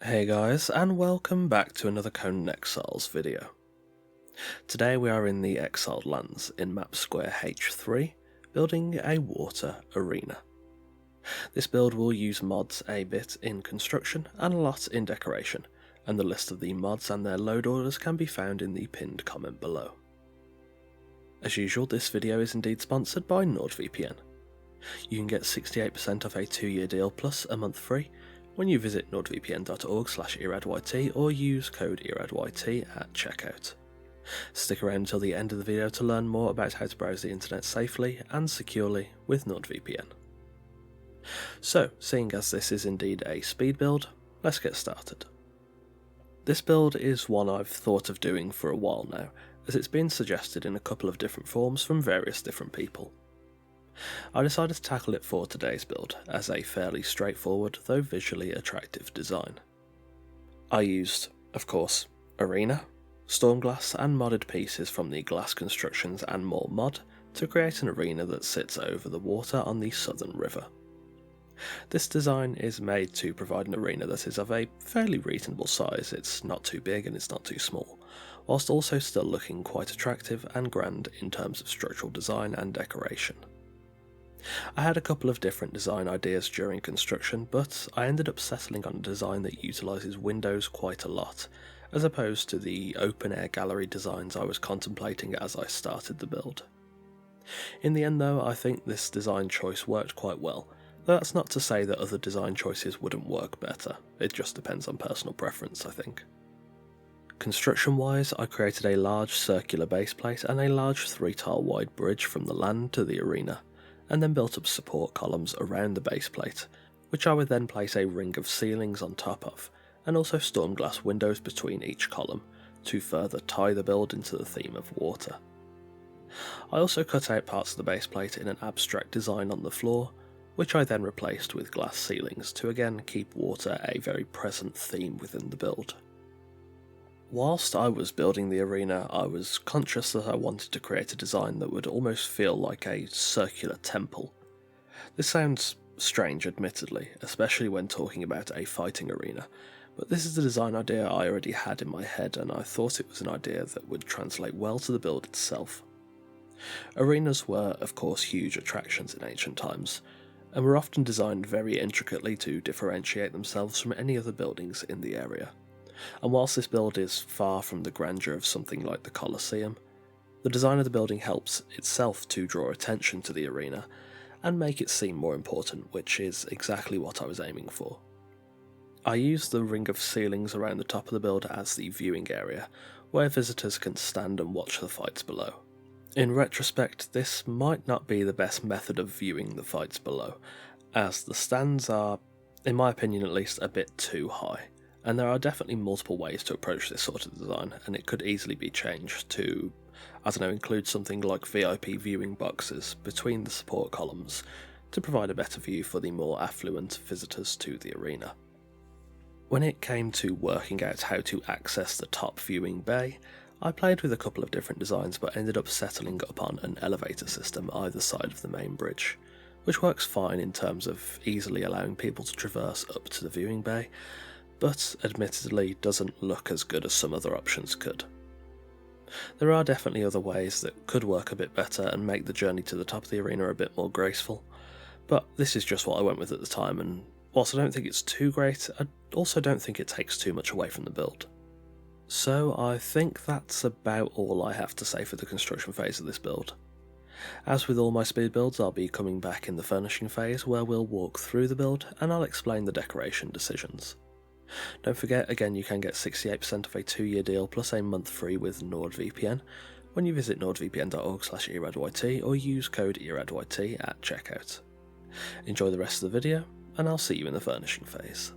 Hey guys, and welcome back to another Conan Exiles video. Today we are in the Exiled Lands in map square H3, building a water arena. This build will use mods a bit in construction and a lot in decoration, and the list of the mods and their load orders can be found in the pinned comment below. As usual, this video is indeed sponsored by NordVPN. You can get 68% off a 2-year deal plus a month free when you visit nordvpn.org/eradyt or use code eradyt at checkout. Stick around until the end of the video to learn more about how to browse the internet safely and securely with NordVPN. So, seeing as this is indeed a speed build, let's get started. This build is one I've thought of doing for a while now, as it's been suggested in a couple of different forms from various different people. I decided to tackle it for today's build as a fairly straightforward though visually attractive design. I used, of course, Arena, Stormglass and modded pieces from the Glass Constructions and More mod to create an arena that sits over the water on the Southern River. This design is made to provide an arena that is of a fairly reasonable size. It's not too big and it's not too small, whilst also still looking quite attractive and grand in terms of structural design and decoration. I had a couple of different design ideas during construction, but I ended up settling on a design that utilises windows quite a lot, as opposed to the open-air gallery designs I was contemplating as I started the build. In the end though, I think this design choice worked quite well, though that's not to say that other design choices wouldn't work better. It just depends on personal preference, I think. Construction-wise, I created a large circular base plate and a large 3-tile wide bridge from the land to the arena, and then built up support columns around the base plate, which I would then place a ring of ceilings on top of, and also Stormglass windows between each column, to further tie the build into the theme of water. I also cut out parts of the base plate in an abstract design on the floor, which I then replaced with glass ceilings to again keep water a very present theme within the build. Whilst I was building the arena, I was conscious that I wanted to create a design that would almost feel like a circular temple. This sounds strange, admittedly, especially when talking about a fighting arena, but this is the design idea I already had in my head, and I thought it was an idea that would translate well to the build itself. Arenas were, of course, huge attractions in ancient times, and were often designed very intricately to differentiate themselves from any other buildings in the area. And whilst this build is far from the grandeur of something like the Colosseum, the design of the building helps itself to draw attention to the arena and make it seem more important, which is exactly what I was aiming for. I used the ring of ceilings around the top of the build as the viewing area, where visitors can stand and watch the fights below. In retrospect, this might not be the best method of viewing the fights below, as the stands are, in my opinion at least, a bit too high. And there are definitely multiple ways to approach this sort of design, and it could easily be changed to, include something like VIP viewing boxes between the support columns to provide a better view for the more affluent visitors to the arena. When it came to working out how to access the top viewing bay, I played with a couple of different designs but ended up settling upon an elevator system either side of the main bridge, which works fine in terms of easily allowing people to traverse up to the viewing bay, but admittedly doesn't look as good as some other options could. There are definitely other ways that could work a bit better and make the journey to the top of the arena a bit more graceful, but this is just what I went with at the time, and whilst I don't think it's too great, I also don't think it takes too much away from the build. So I think that's about all I have to say for the construction phase of this build. As with all my speed builds, I'll be coming back in the furnishing phase where we'll walk through the build and I'll explain the decoration decisions. Don't forget, again, you can get 68% of a 2-year deal plus a month free with NordVPN when you visit nordvpn.org/eradyt or use code eradyt at checkout. Enjoy the rest of the video, and I'll see you in the furnishing phase.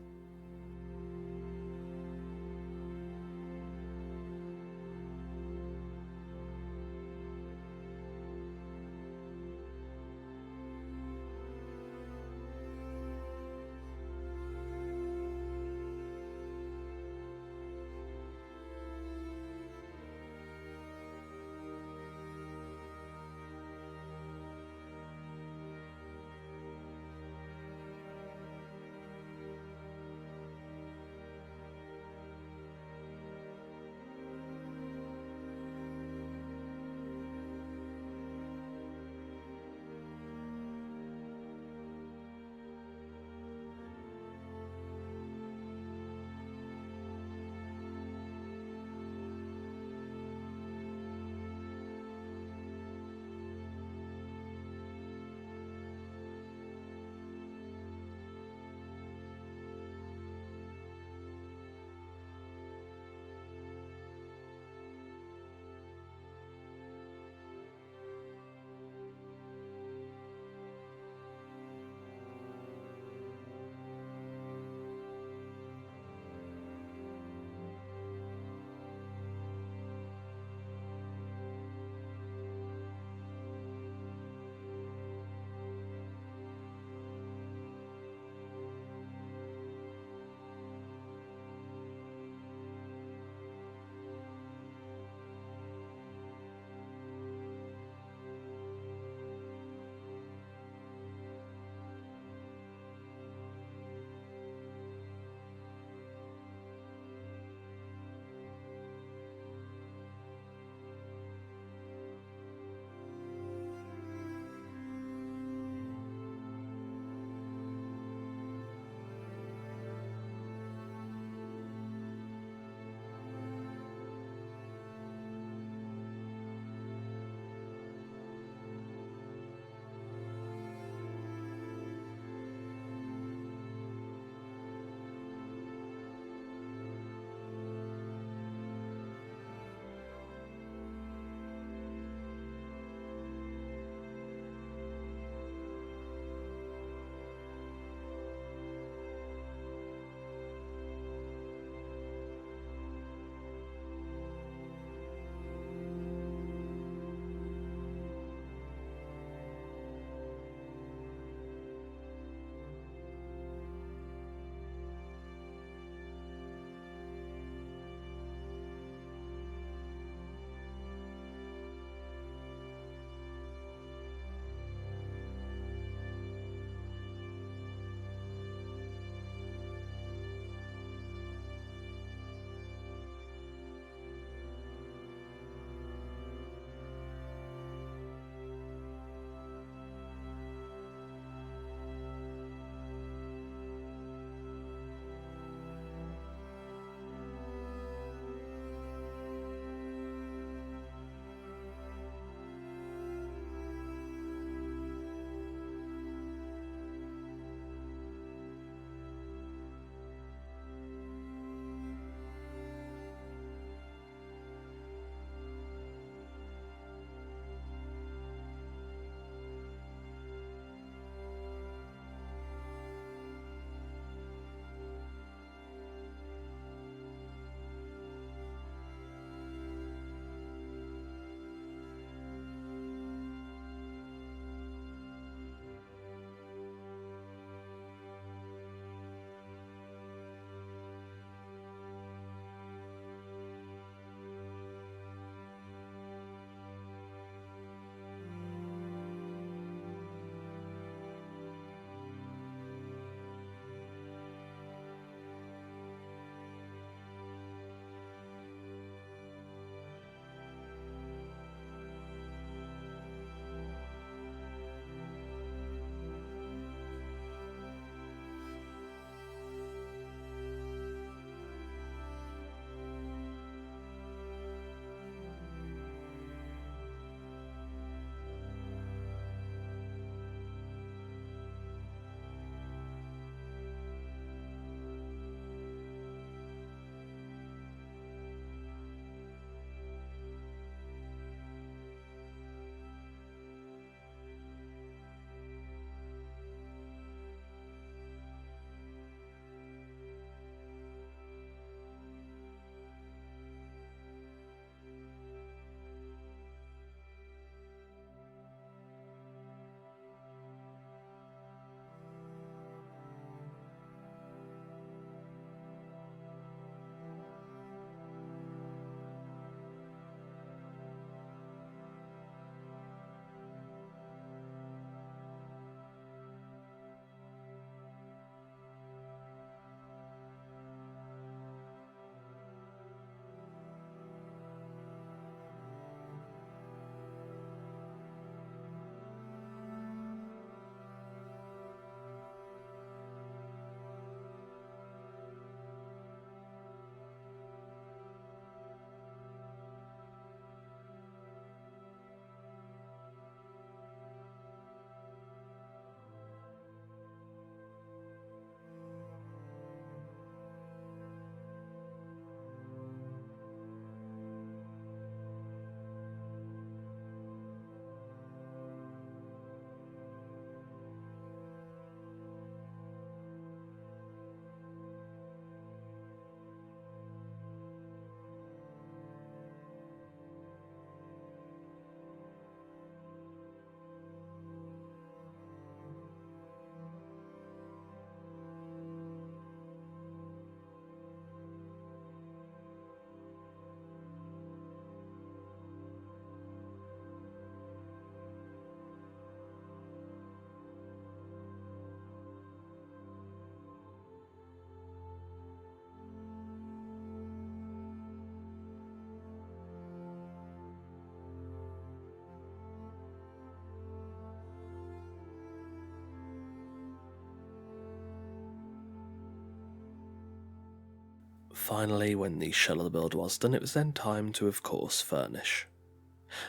Finally, when the shell of the build was done, it was then time to, of course, furnish.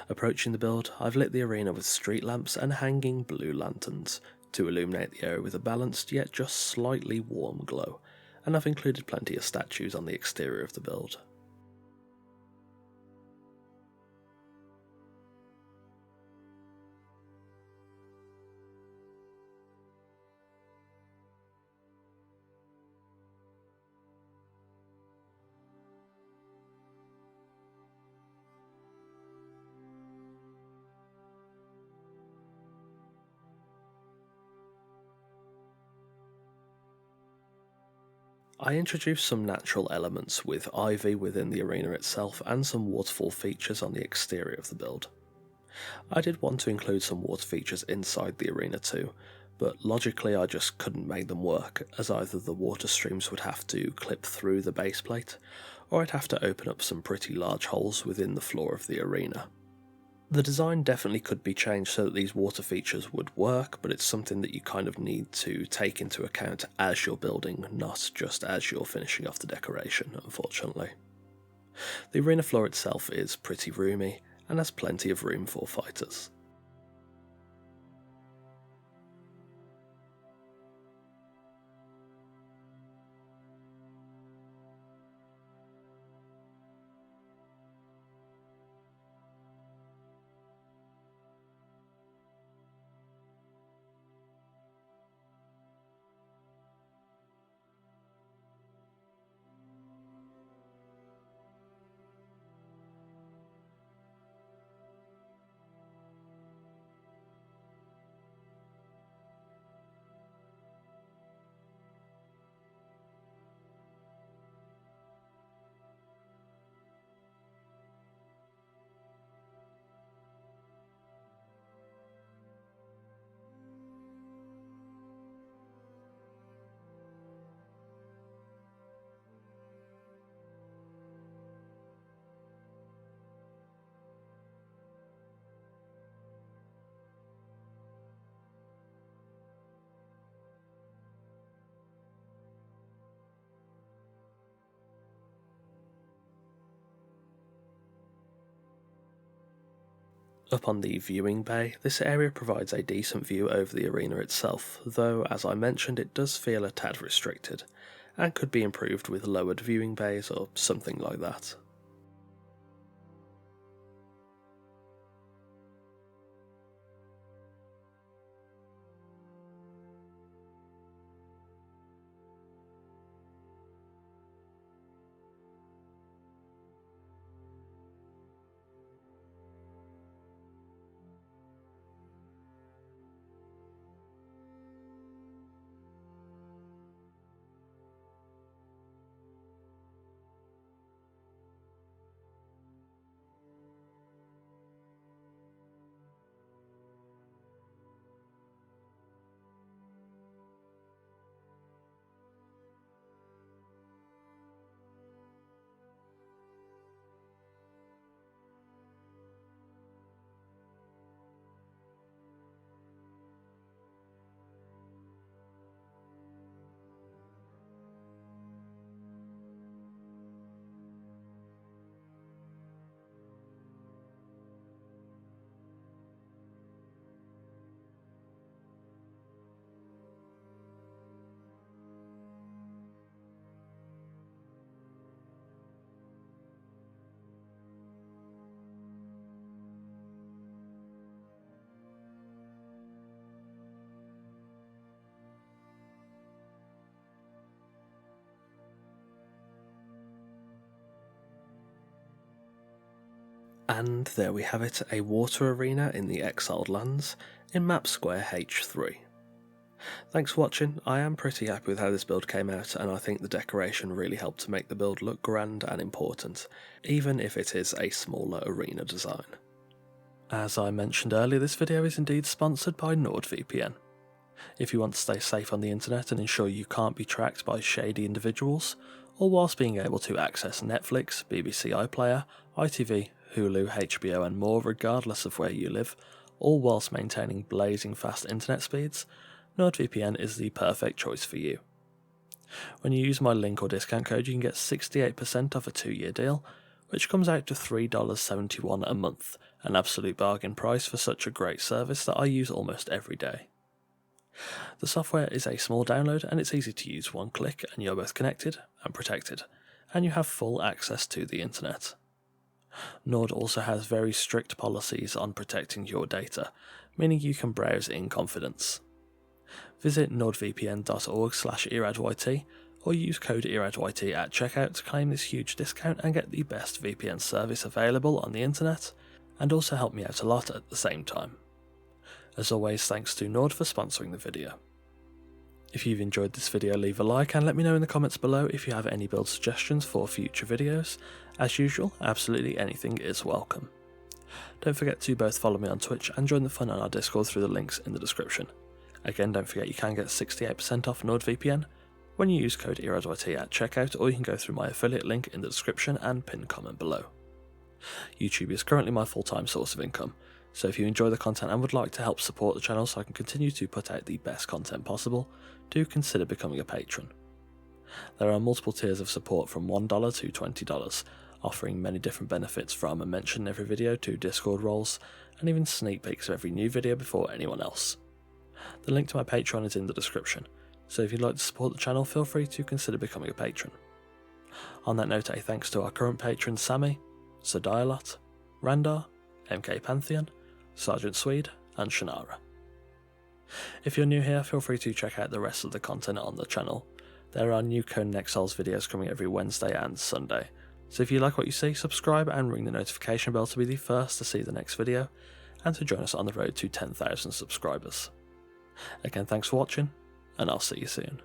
Approaching the build, I've lit the arena with street lamps and hanging blue lanterns to illuminate the area with a balanced yet just slightly warm glow, and I've included plenty of statues on the exterior of the build. I introduced some natural elements with ivy within the arena itself and some waterfall features on the exterior of the build. I did want to include some water features inside the arena too, but logically I just couldn't make them work, as either the water streams would have to clip through the base plate, or I'd have to open up some pretty large holes within the floor of the arena. The design definitely could be changed so that these water features would work, but it's something that you kind of need to take into account as you're building, not just as you're finishing off the decoration, unfortunately. The arena floor itself is pretty roomy and has plenty of room for fighters. Up on the viewing bay, this area provides a decent view over the arena itself, though as I mentioned it does feel a tad restricted, and could be improved with lowered viewing bays or something like that. And there we have it, a water arena in the Exiled Lands in Map Square H3. Thanks for watching. I am pretty happy with how this build came out, and I think the decoration really helped to make the build look grand and important, even if it is a smaller arena design. As I mentioned earlier, this video is indeed sponsored by NordVPN. If you want to stay safe on the internet and ensure you can't be tracked by shady individuals, or whilst being able to access Netflix, BBC iPlayer, ITV, Hulu, HBO and more regardless of where you live, all whilst maintaining blazing fast internet speeds, NordVPN is the perfect choice for you. When you use my link or discount code, you can get 68% off a 2-year deal, which comes out to $3.71 a month, an absolute bargain price for such a great service that I use almost every day. The software is a small download and it's easy to use. One click and you're both connected and protected, and you have full access to the internet. Nord also has very strict policies on protecting your data, meaning you can browse in confidence. Visit nordvpn.org/eradyt or use code eradyt at checkout to claim this huge discount and get the best VPN service available on the internet, and also help me out a lot at the same time. As always, thanks to Nord for sponsoring the video. If you've enjoyed this video, leave a like and let me know in the comments below if you have any build suggestions for future videos. As usual, absolutely anything is welcome. Don't forget to both follow me on Twitch and join the fun on our Discord through the links in the description. Again, don't forget you can get 68% off NordVPN when you use code eradyt at checkout, or you can go through my affiliate link in the description and pinned comment below. YouTube is currently my full-time source of income, so if you enjoy the content and would like to help support the channel so I can continue to put out the best content possible, do consider becoming a patron. There are multiple tiers of support from $1 to $20, offering many different benefits from a mention in every video to Discord roles, and even sneak peeks of every new video before anyone else. The link to my Patreon is in the description, so if you'd like to support the channel, feel free to consider becoming a patron. On that note, a thanks to our current patrons Sammy, Sir Dialot, Randar, MK Pantheon, Sergeant Swede, and Shannara. If you're new here, feel free to check out the rest of the content on the channel. There are new Conan Exiles videos coming every Wednesday and Sunday, so if you like what you see, subscribe and ring the notification bell to be the first to see the next video, and to join us on the road to 10,000 subscribers. Again, thanks for watching, and I'll see you soon.